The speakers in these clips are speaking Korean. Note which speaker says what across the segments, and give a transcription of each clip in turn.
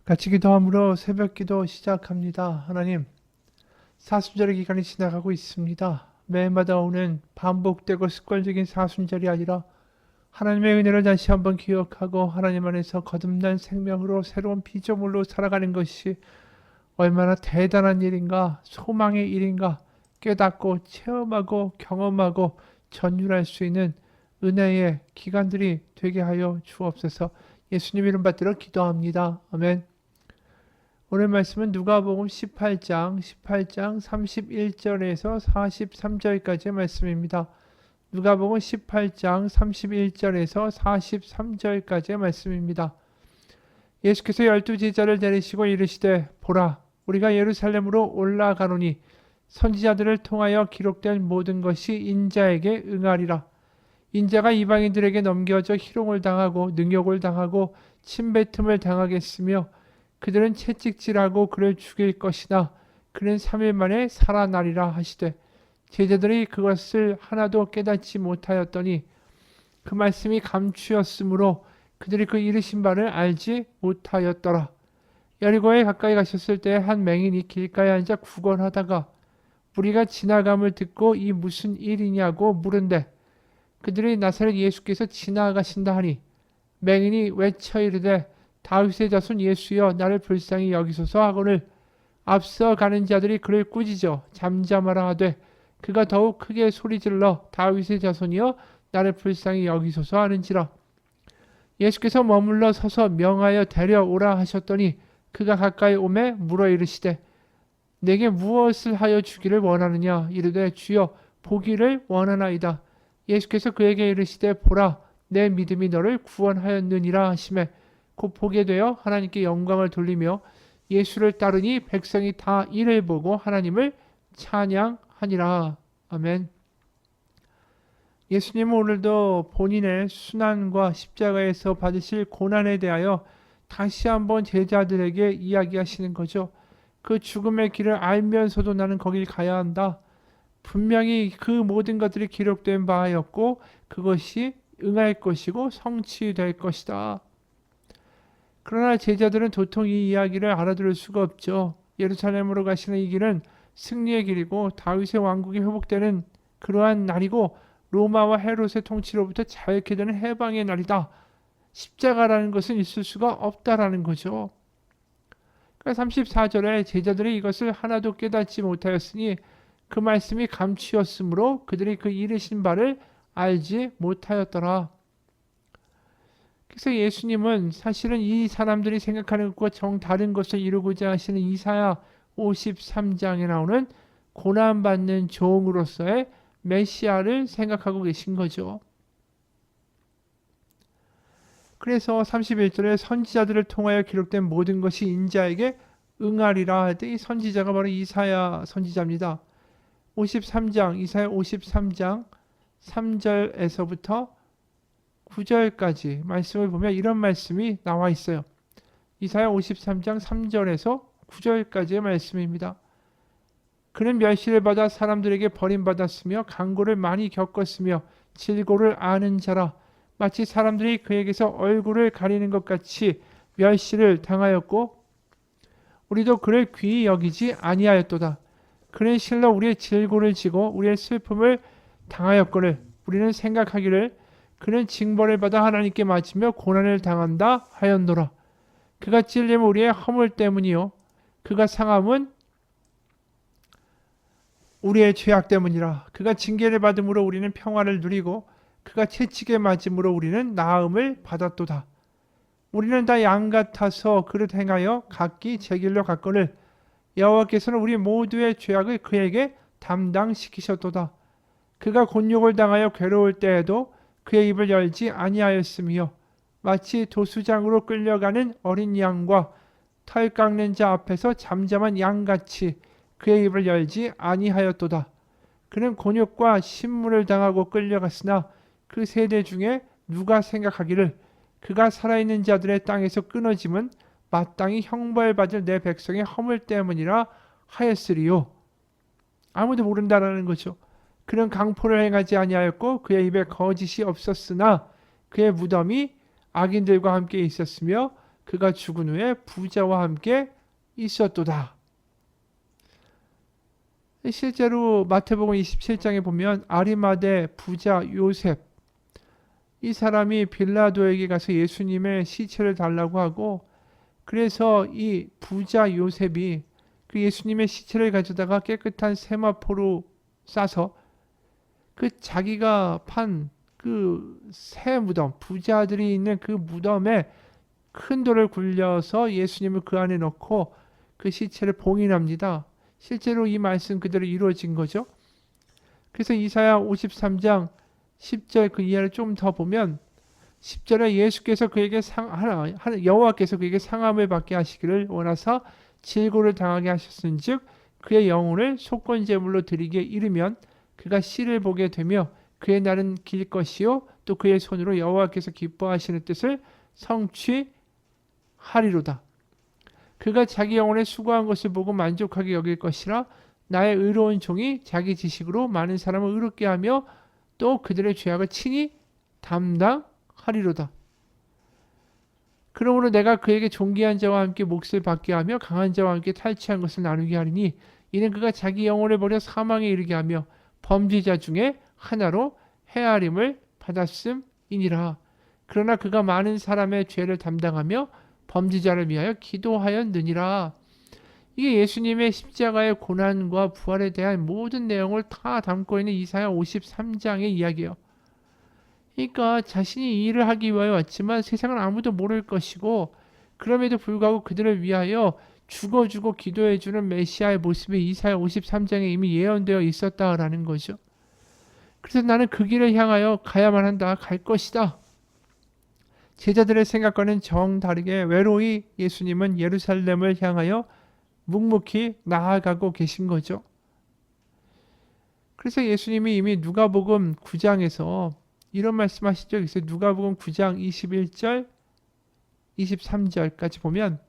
Speaker 1: 같이 기도함으로 새벽 기도 시작합니다. 하나님, 사순절의 기간이 지나가고 있습니다. 매일마다 오는 반복되고 습관적인 사순절이 아니라 하나님의 은혜를 다시 한번 기억하고 하나님 안에서 거듭난 생명으로 새로운 피조물로 살아가는 것이 얼마나 대단한 일인가, 소망의 일인가 깨닫고 체험하고 경험하고 전율할 수 있는 은혜의 기간들이 되게 하여 주옵소서. 예수님 이름 받들어 기도합니다. 아멘. 오늘 말씀은 누가복음 18장 31절에서 43절까지의 말씀입니다. 누가복음 18장 31절에서 43절까지의 말씀입니다. 예수께서 12제자를 내리시고 이르시되 보라 우리가 예루살렘으로 올라가노니 선지자들을 통하여 기록된 모든 것이 인자에게 응하리라. 인자가 이방인들에게 넘겨져 희롱을 당하고 능욕을 당하고 침뱉음을 당하겠으며 그들은 채찍질하고 그를 죽일 것이나 그는 3일 만에 살아나리라 하시되 제자들이 그것을 하나도 깨닫지 못하였더니 그 말씀이 감추었으므로 그들이 그 이르신 바를 알지 못하였더라. 여리고에 가까이 가셨을 때 한 맹인이 길가에 앉아 구걸하다가 무리가 지나감을 듣고 이 무슨 일이냐고 물은데 그들이 나사렛 예수께서 지나가신다 하니 맹인이 외쳐 이르되 다윗의 자손 예수여 나를 불쌍히 여기소서 하거늘 앞서 가는 자들이 그를 꾸짖어 잠잠하라 하되 그가 더욱 크게 소리질러 다윗의 자손이여 나를 불쌍히 여기소서 하는지라. 예수께서 머물러 서서 명하여 데려오라 하셨더니 그가 가까이 오매 물어 이르시되 내게 무엇을 하여 주기를 원하느냐. 이르되 주여 보기를 원하나이다. 예수께서 그에게 이르시되 보라 내 믿음이 너를 구원하였느니라 하시매 곧 보게 되어 하나님께 영광을 돌리며 예수를 따르니 백성이 다 이를 보고 하나님을 찬양하니라. 아멘. 예수님은 오늘도 본인의 순환과 십자가에서 받으실 고난에 대하여 다시 한번 제자들에게 이야기하시는 거죠. 그 죽음의 길을 알면서도 나는 거길 가야 한다. 분명히 그 모든 것들이 기록된 바였고 그것이 응할 것이고 성취될 것이다. 그러나 제자들은 도통 이 이야기를 알아들을 수가 없죠. 예루살렘으로 가시는 이 길은 승리의 길이고 다윗의 왕국이 회복되는 그러한 날이고 로마와 헤롯의 통치로부터 자유케 되는 해방의 날이다. 십자가라는 것은 있을 수가 없다라는 거죠. 그러니까 34절에 제자들이 이것을 하나도 깨닫지 못하였으니 그 말씀이 감추었으므로 그들이 그 이르신 바를 알지 못하였더라. 그래서 예수님은 사실은 이 사람들이 생각하는 것과 정 다른 것을 이루고자 하시는 이사야 53장에 나오는 고난받는 종으로서의 메시아를 생각하고 계신 거죠. 그래서 31절에 선지자들을 통하여 기록된 모든 것이 인자에게 응하리라 할 때 이 선지자가 바로 이사야 선지자입니다. 53장, 이사야 53장 3절에서부터 9절까지 말씀을 보면 이런 말씀이 나와 있어요. 이사야 53장 3절에서 9절까지의 말씀입니다. 그는 멸시를 받아 사람들에게 버림받았으며 강고를 많이 겪었으며 질고를 아는 자라. 마치 사람들이 그에게서 얼굴을 가리는 것 같이 멸시를 당하였고 우리도 그를 귀히 여기지 아니하였도다. 그는 실로 우리의 질고를 지고 우리의 슬픔을 당하였거늘 우리는 생각하기를 그는 징벌을 받아 하나님께 맞으며 고난을 당한다 하였노라. 그가 찔림은 우리의 허물 때문이요 그가 상함은 우리의 죄악 때문이라. 그가 징계를 받음으로 우리는 평화를 누리고 그가 채찍에 맞음으로 우리는 나음을 받았도다. 우리는 다 양 같아서 그릇 행하여 각기 제 길로 갔거늘 여호와께서는 우리 모두의 죄악을 그에게 담당시키셨도다. 그가 곤욕을 당하여 괴로울 때에도 그의 입을 열지 아니하였으며 마치 도수장으로 끌려가는 어린 양과 털 깎는 자 앞에서 잠잠한 양같이 그의 입을 열지 아니하였도다. 그는 곤욕과 신문을 당하고 끌려갔으나 그 세대 중에 누가 생각하기를 그가 살아있는 자들의 땅에서 끊어짐은 마땅히 형벌받을 내 백성의 허물 때문이라 하였으리요. 아무도 모른다라는 거죠. 그는 강포를 행하지 아니하였고 그의 입에 거짓이 없었으나 그의 무덤이 악인들과 함께 있었으며 그가 죽은 후에 부자와 함께 있었도다. 실제로 마태복음 27장에 보면 아리마대 부자 요셉, 이 사람이 빌라도에게 가서 예수님의 시체를 달라고 하고, 그래서 이 부자 요셉이 그 예수님의 시체를 가져다가 깨끗한 세마포로 싸서 그 자기가 판 그 새 무덤, 부자들이 있는 그 무덤에 큰 돌을 굴려서 예수님을 그 안에 넣고 그 시체를 봉인합니다. 실제로 이 말씀 그대로 이루어진 거죠. 그래서 이사야 53장 10절 그 이하를 좀 더 보면 10절에 예수께서 그에게 여호와께서 그에게 상함을 받게 하시기를 원하사 질고를 당하게 하셨은즉 그의 영혼을 속건제물로 드리기에 이르면 그가 씨를 보게 되며 그의 날은 길 것이요 또 그의 손으로 여호와께서 기뻐하시는 뜻을 성취하리로다. 그가 자기 영혼에 수고한 것을 보고 만족하게 여길 것이라. 나의 의로운 종이 자기 지식으로 많은 사람을 의롭게 하며 또 그들의 죄악을 친히 담당하리로다. 그러므로 내가 그에게 존귀한 자와 함께 몫을 받게 하며 강한 자와 함께 탈취한 것을 나누게 하리니 이는 그가 자기 영혼을 버려 사망에 이르게 하며 범죄자 중에 하나로 헤아림을 받았음이니라. 그러나 그가 많은 사람의 죄를 담당하며 범죄자를 위하여 기도하였느니라. 이게 예수님의 십자가의 고난과 부활에 대한 모든 내용을 다 담고 있는 이사야 53장의 이야기예요. 그러니까 자신이 이 일을 하기 위하여 왔지만 세상은 아무도 모를 것이고 그럼에도 불구하고 그들을 위하여 죽어주고 기도해주는 메시아의 모습이 이사야 53장에 이미 예언되어 있었다라는 거죠. 그래서 나는 그 길을 향하여 가야만 한다. 갈 것이다. 제자들의 생각과는 정다르게 외로이 예수님은 예루살렘을 향하여 묵묵히 나아가고 계신 거죠. 그래서 예수님이 이미 누가복음 9장에서 이런 말씀하신 적이 있어요. 누가복음 9장 21절 23절까지 보면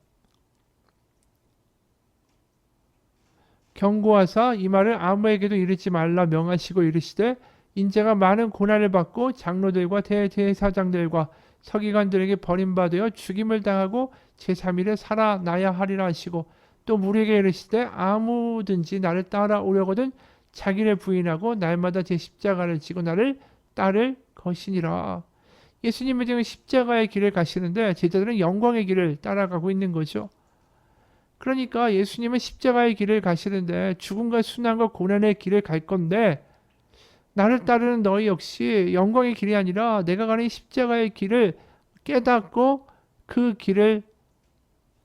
Speaker 1: 경고하사 이 말을 아무에게도 이르지 말라 명하시고 이르시되 인자가 많은 고난을 받고 장로들과 대제사장들과 서기관들에게 버림받아 죽임을 당하고 제3일에 살아나야 하리라 하시고 또 우리에게 이르시되 아무든지 나를 따라오려거든 자기를 부인하고 날마다 제 십자가를 지고 나를 따를 것이니라. 예수님은 지금 십자가의 길을 가시는데 제자들은 영광의 길을 따라가고 있는 거죠. 그러니까 예수님은 십자가의 길을 가시는데 죽음과 순환과 고난의 길을 갈 건데 나를 따르는 너희 역시 영광의 길이 아니라 내가 가는 십자가의 길을 깨닫고 그 길을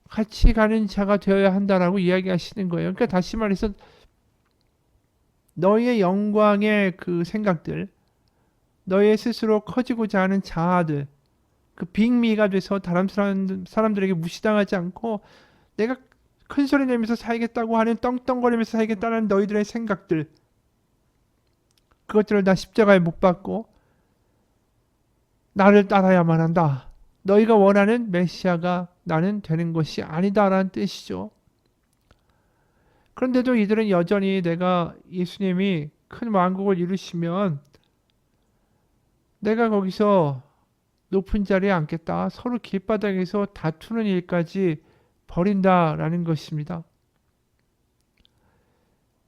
Speaker 1: 같이 가는 자가 되어야 한다라고 이야기하시는 거예요. 그러니까 다시 말해서 너희의 영광의 그 생각들, 너희 스스로 커지고자 하는 자아들, 그 빅미가 돼서 다른 사람들에게 무시당하지 않고 내가 큰 소리 내면서 살겠다고 하는 떵떵거리면서 살겠다는 너희들의 생각들, 그것들을 다 십자가에 못 박고 나를 따라야만 한다. 너희가 원하는 메시아가 나는 되는 것이 아니다라는 뜻이죠. 그런데도 이들은 여전히 내가 예수님이 큰 왕국을 이루시면 내가 거기서 높은 자리에 앉겠다. 서로 길바닥에서 다투는 일까지 벌인다라는 것입니다.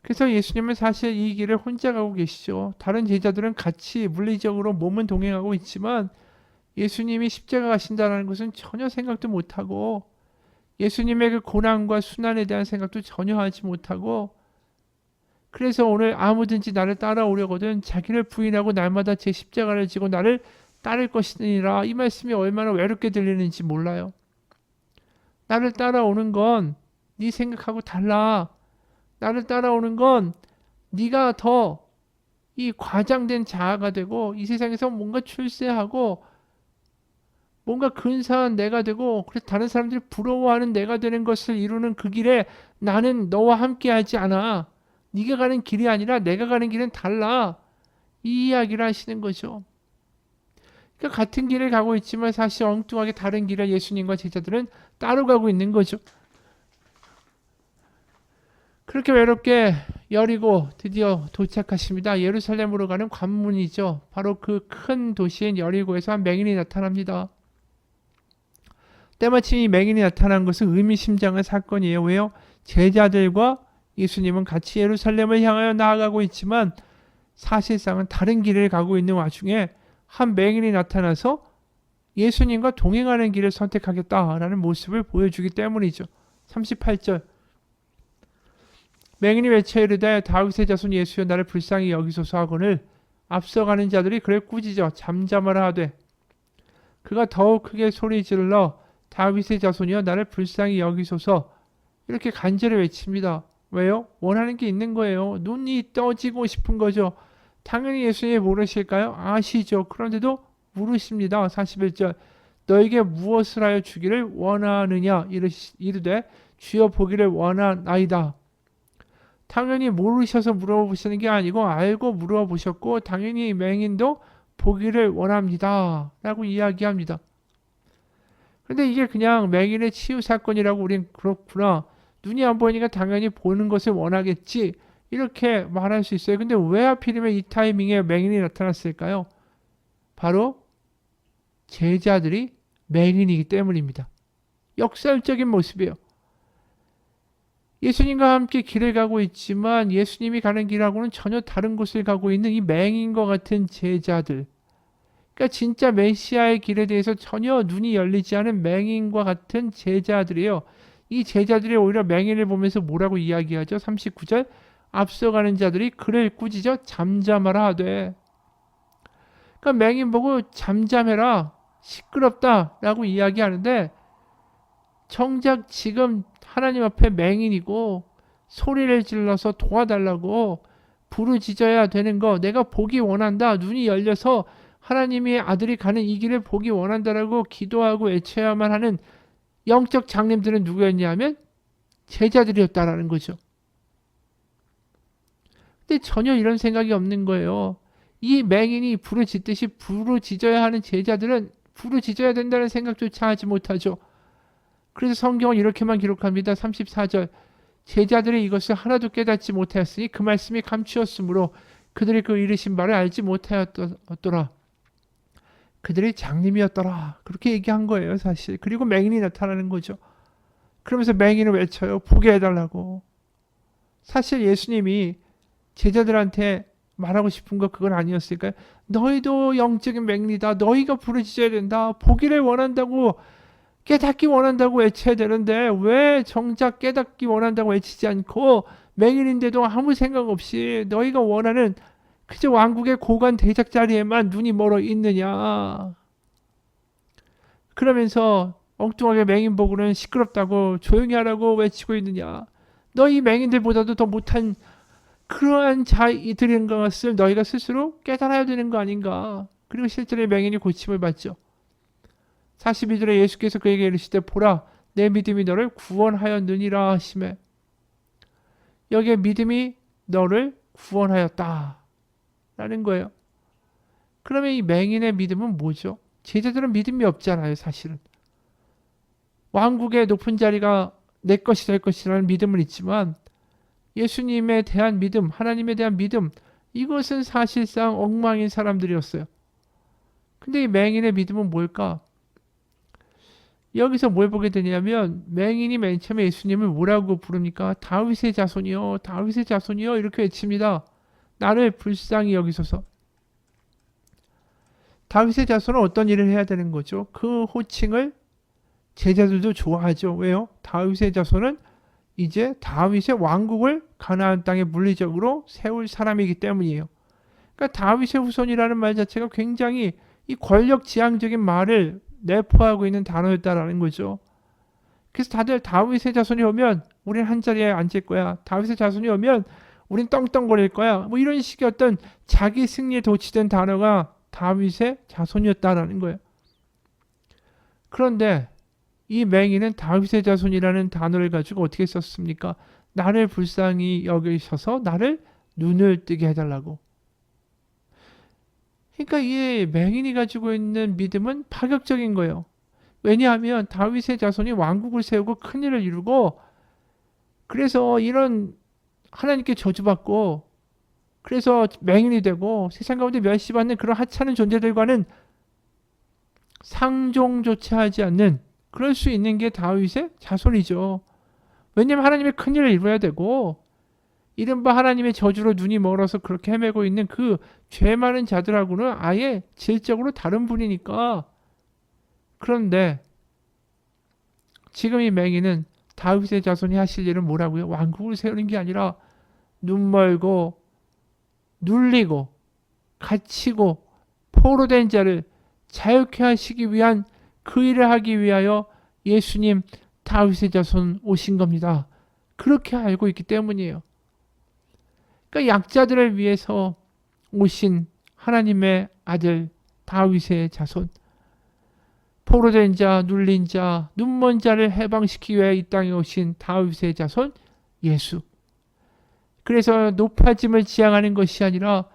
Speaker 1: 그래서 예수님은 사실 이 길을 혼자 가고 계시죠. 다른 제자들은 같이 물리적으로 몸은 동행하고 있지만 예수님이 십자가 가신다는 것은 전혀 생각도 못하고 예수님의 그 고난과 순환에 대한 생각도 전혀 하지 못하고 그래서 오늘 아무든지 나를 따라오려거든 자기를 부인하고 날마다 제 십자가를 지고 나를 따를 것이니라. 이 말씀이 얼마나 외롭게 들리는지 몰라요. 나를 따라오는 건 네 생각하고 달라. 나를 따라오는 건 네가 더 이 과장된 자아가 되고 이 세상에서 뭔가 출세하고 뭔가 근사한 내가 되고 그래서 다른 사람들이 부러워하는 내가 되는 것을 이루는 그 길에 나는 너와 함께 하지 않아. 네가 가는 길이 아니라 내가 가는 길은 달라. 이 이야기를 하시는 거죠. 그러니까 같은 길을 가고 있지만 사실 엉뚱하게 다른 길을 예수님과 제자들은 따로 가고 있는 거죠. 그렇게 외롭게 여리고 드디어 도착하십니다. 예루살렘으로 가는 관문이죠. 바로 그 큰 도시인 여리고에서 한 맹인이 나타납니다. 때마침 이 맹인이 나타난 것은 의미심장한 사건이에요. 왜요? 제자들과 예수님은 같이 예루살렘을 향하여 나아가고 있지만 사실상은 다른 길을 가고 있는 와중에 한 맹인이 나타나서 예수님과 동행하는 길을 선택하겠다라는 모습을 보여주기 때문이죠. 38절 맹인이 외쳐 이르되 다윗의 자손 예수여 나를 불쌍히 여기소서 하거늘 앞서가는 자들이 그를 꾸짖어 잠잠하라 하되 그가 더욱 크게 소리 질러 다윗의 자손이여 나를 불쌍히 여기소서 이렇게 간절히 외칩니다. 왜요? 원하는 게 있는 거예요. 눈이 떠지고 싶은 거죠. 당연히 예수님이 모르실까요? 아시죠. 그런데도 물으십니다. 41절 너에게 무엇을 하여 주기를 원하느냐 이르되 주여 보기를 원하나이다. 당연히 모르셔서 물어보시는 게 아니고 알고 물어보셨고 당연히 맹인도 보기를 원합니다. 라고 이야기합니다. 근데 이게 그냥 맹인의 치유 사건이라고 우린 그렇구나. 눈이 안 보이니까 당연히 보는 것을 원하겠지. 이렇게 말할 수 있어요. 근데 왜 하필이면 이 타이밍에 맹인이 나타났을까요? 바로 제자들이 맹인이기 때문입니다. 역설적인 모습이에요. 예수님과 함께 길을 가고 있지만 예수님이 가는 길하고는 전혀 다른 곳을 가고 있는 이 맹인과 같은 제자들. 그러니까 진짜 메시아의 길에 대해서 전혀 눈이 열리지 않은 맹인과 같은 제자들이에요. 이 제자들이 오히려 맹인을 보면서 뭐라고 이야기하죠? 39절 앞서가는 자들이 그를 꾸짖어 잠잠하라 하되 그러니까 맹인 보고 잠잠해라 시끄럽다 라고 이야기하는데 정작 지금 하나님 앞에 맹인이고 소리를 질러서 도와달라고 부르짖어야 되는 거 내가 보기 원한다. 눈이 열려서 하나님의 아들이 가는 이 길을 보기 원한다라고 기도하고 외쳐야만 하는 영적 장님들은 누구였냐면 제자들이었다라는 거죠. 근데 전혀 이런 생각이 없는 거예요. 이 맹인이 부르짖듯이 부르짖어야 하는 제자들은 부르짖어야 된다는 생각조차 하지 못하죠. 그래서 성경은 이렇게만 기록합니다. 34절 제자들이 이것을 하나도 깨닫지 못하였으니 그 말씀이 감추었으므로 그들이 그 이르신 바를 알지 못하였더라. 그들이 장님이었더라. 그렇게 얘기한 거예요 사실. 그리고 맹인이 나타나는 거죠. 그러면서 맹인을 외쳐요. 보게 해달라고. 사실 예수님이 제자들한테 말하고 싶은 거 그건 아니었을까요? 너희도 영적인 맹인이다. 너희가 부르짖어야 된다. 보기를 원한다고 깨닫기 원한다고 외쳐야 되는데 왜 정작 깨닫기 원한다고 외치지 않고 맹인인데도 아무 생각 없이 너희가 원하는 그저 왕국의 고관 대작 자리에만 눈이 멀어 있느냐. 그러면서 엉뚱하게 맹인 보고는 시끄럽다고 조용히 하라고 외치고 있느냐. 너희 맹인들보다도 더 못한 그러한 자들인 것을 너희가 스스로 깨달아야 되는 거 아닌가. 그리고 실제로 맹인이 고침을 받죠. 42절에 예수께서 그에게 이르시되 보라 내 믿음이 너를 구원하였느니라 하시매 여기에 믿음이 너를 구원하였다 라는 거예요. 그러면 이 맹인의 믿음은 뭐죠? 제자들은 믿음이 없잖아요 사실은. 왕국의 높은 자리가 내 것이 될 것이라는 믿음은 있지만 예수님에 대한 믿음, 하나님에 대한 믿음 이것은 사실상 엉망인 사람들이었어요. 근데 이 맹인의 믿음은 뭘까? 여기서 뭘 보게 되냐면 맹인이 맨 처음에 예수님을 뭐라고 부릅니까? 다윗의 자손이요. 다윗의 자손이요. 이렇게 외칩니다. 나를 불쌍히 여기소서. 다윗의 자손은 어떤 일을 해야 되는 거죠? 그 호칭을 제자들도 좋아하죠. 왜요? 다윗의 자손은 이제 다윗의 왕국을 가나안 땅에 물리적으로 세울 사람이기 때문이에요. 그러니까 다윗의 후손이라는 말 자체가 굉장히 이 권력지향적인 말을 내포하고 있는 단어였다라는 거죠. 그래서 다들 다윗의 자손이 오면 우린 한 자리에 앉을 거야. 다윗의 자손이 오면 우린 떵떵거릴 거야. 뭐 이런 식의 어떤 자기 승리에 도취된 단어가 다윗의 자손이었다라는 거예요. 그런데 이 맹인은 다윗의 자손이라는 단어를 가지고 어떻게 썼습니까? 나를 불쌍히 여기셔서 나를 눈을 뜨게 해달라고. 그러니까 이 맹인이 가지고 있는 믿음은 파격적인 거예요. 왜냐하면 다윗의 자손이 왕국을 세우고 큰일을 이루고 그래서 이런 하나님께 저주받고 그래서 맹인이 되고 세상 가운데 멸시받는 그런 하찮은 존재들과는 상종조차 하지 않는 그럴 수 있는 게 다윗의 자손이죠. 왜냐하면 하나님의 큰일을 이루어야 되고 이른바 하나님의 저주로 눈이 멀어서 그렇게 헤매고 있는 그 죄 많은 자들하고는 아예 질적으로 다른 분이니까. 그런데 지금 이 맹인은 다윗의 자손이 하실 일은 뭐라고요? 왕국을 세우는 게 아니라 눈 멀고 눌리고 갇히고 포로된 자를 자유케 하시기 위한 그 일을 하기 위하여 예수님 다윗의 자손 오신 겁니다. 그렇게 알고 있기 때문이에요. 그러니까 약자들을 위해서 오신 하나님의 아들 다윗의 자손, 포로된 자, 눌린 자, 눈먼 자를 해방시키기 위해 이 땅에 오신 다윗의 자손 예수. 그래서 높아짐을 지향하는 것이 아니라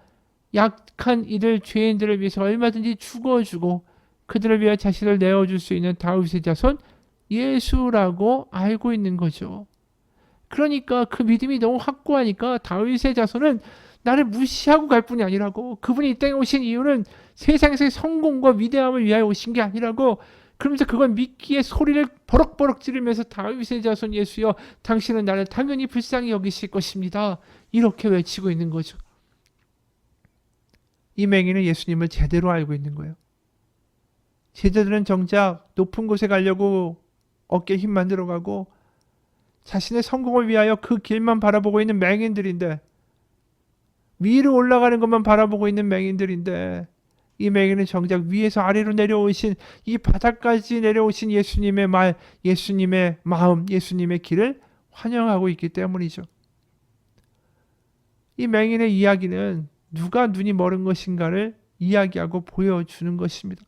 Speaker 1: 약한 이들 죄인들을 위해서 얼마든지 죽어주고 그들을 위해 자신을 내어줄 수 있는 다윗의 자손 예수라고 알고 있는 거죠. 그러니까 그 믿음이 너무 확고하니까 다윗의 자손은 나를 무시하고 갈 뿐이 아니라고, 그분이 이 땅에 오신 이유는 세상에서의 성공과 위대함을 위하여 오신 게 아니라고, 그러면서 그걸 믿기에 소리를 버럭버럭 지르면서 다윗의 자손 예수여 당신은 나를 당연히 불쌍히 여기실 것입니다. 이렇게 외치고 있는 거죠. 이 맹인은 예수님을 제대로 알고 있는 거예요. 제자들은 정작 높은 곳에 가려고 어깨에 힘만 들어가고 자신의 성공을 위하여 그 길만 바라보고 있는 맹인들인데, 위로 올라가는 것만 바라보고 있는 맹인들인데, 이 맹인은 정작 위에서 아래로 내려오신 이 바닥까지 내려오신 예수님의 말, 예수님의 마음, 예수님의 길을 환영하고 있기 때문이죠. 이 맹인의 이야기는 누가 눈이 멀은 것인가를 이야기하고 보여주는 것입니다.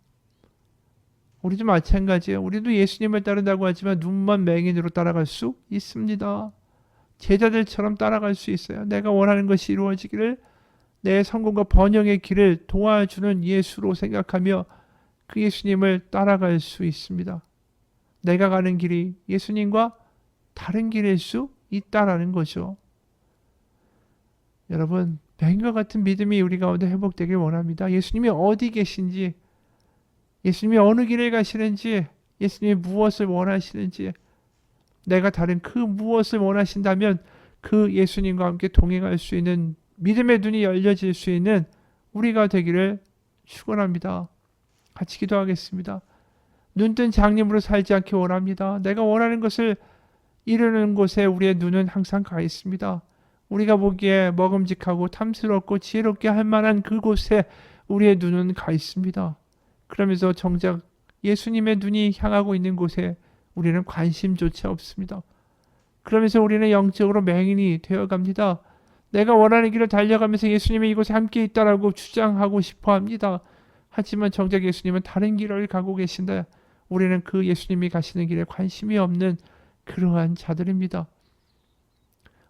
Speaker 1: 우리도 마찬가지예요. 우리도 예수님을 따른다고 하지만 눈먼 맹인으로 따라갈 수 있습니다. 제자들처럼 따라갈 수 있어요. 내가 원하는 것이 이루어지기를 내 성공과 번영의 길을 도와주는 예수로 생각하며 그 예수님을 따라갈 수 있습니다. 내가 가는 길이 예수님과 다른 길일 수 있다라는 거죠. 여러분, 맹인과 같은 믿음이 우리 가운데 회복되길 원합니다. 예수님이 어디 계신지, 예수님이 어느 길을 가시는지, 예수님이 무엇을 원하시는지, 내가 다른 그 무엇을 원하신다면 그 예수님과 함께 동행할 수 있는 믿음의 눈이 열려질 수 있는 우리가 되기를 축원합니다. 같이 기도하겠습니다. 눈뜬 장님으로 살지 않기 원합니다. 내가 원하는 것을 이루는 곳에 우리의 눈은 항상 가 있습니다. 우리가 보기에 먹음직하고 탐스럽고 지혜롭게 할 만한 그곳에 우리의 눈은 가 있습니다. 그러면서 정작 예수님의 눈이 향하고 있는 곳에 우리는 관심조차 없습니다. 그러면서 우리는 영적으로 맹인이 되어갑니다. 내가 원하는 길을 달려가면서 예수님이 이곳에 함께 있다라고 주장하고 싶어 합니다. 하지만 정작 예수님은 다른 길을 가고 계신다. 우리는 그 예수님이 가시는 길에 관심이 없는 그러한 자들입니다.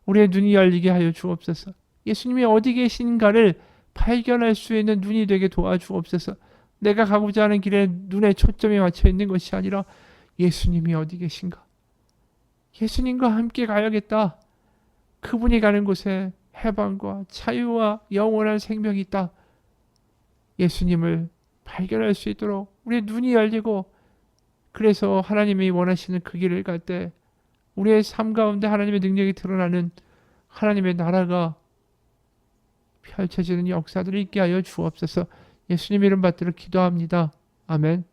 Speaker 1: 우리의 눈이 열리게 하여 주옵소서. 예수님이 어디 계신가를 발견할 수 있는 눈이 되게 도와주옵소서. 내가 가고자 하는 길에 눈에 초점이 맞춰 있는 것이 아니라 예수님이 어디 계신가? 예수님과 함께 가야겠다. 그분이 가는 곳에 해방과 자유와 영원한 생명이 있다. 예수님을 발견할 수 있도록 우리의 눈이 열리고, 그래서 하나님이 원하시는 그 길을 갈 때 우리의 삶 가운데 하나님의 능력이 드러나는 하나님의 나라가 펼쳐지는 역사들을 있게 하여 주옵소서. 예수님 이름 받들어 기도합니다. 아멘.